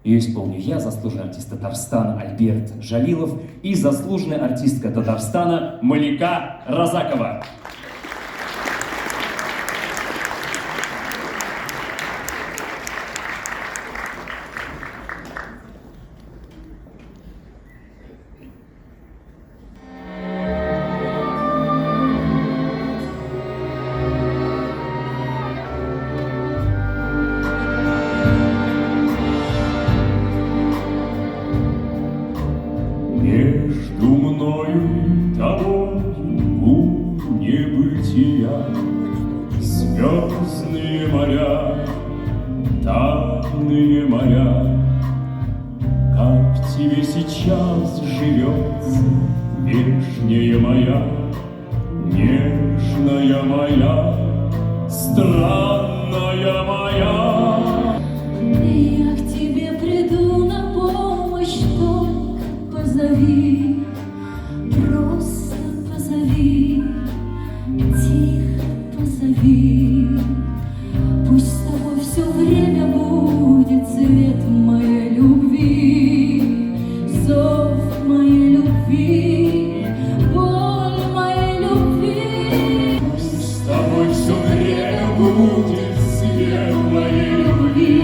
Ее исполню я, заслуженный артист Татарстана Альберт Жалилов и заслуженная артистка Татарстана Малика Разакова. Между мною и тобою у небытия звездные моря, тайные моря. Как тебе сейчас живется, вешняя моя, нежная моя, странная моя? Я к тебе приду на помощь, только позови, просто позови, тихо позови. Пусть с тобой все время будет цвет моей любви, зов моей любви, боль моей любви. Пусть с тобой все время будет свет моей любви,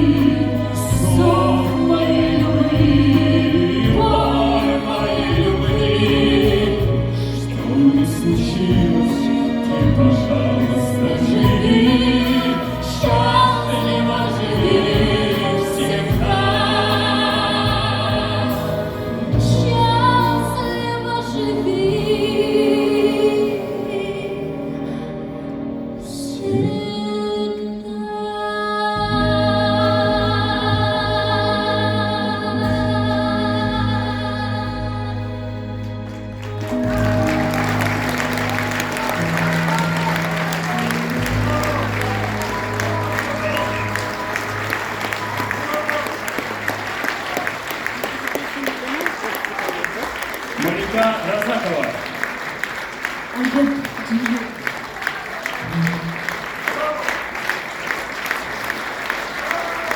сон моей любви, боль моей любви. Что бы ни случилось, ты, пожалуйста, живи, счастливо живи всегда. Счастливо живи Малика Разакова. всегда.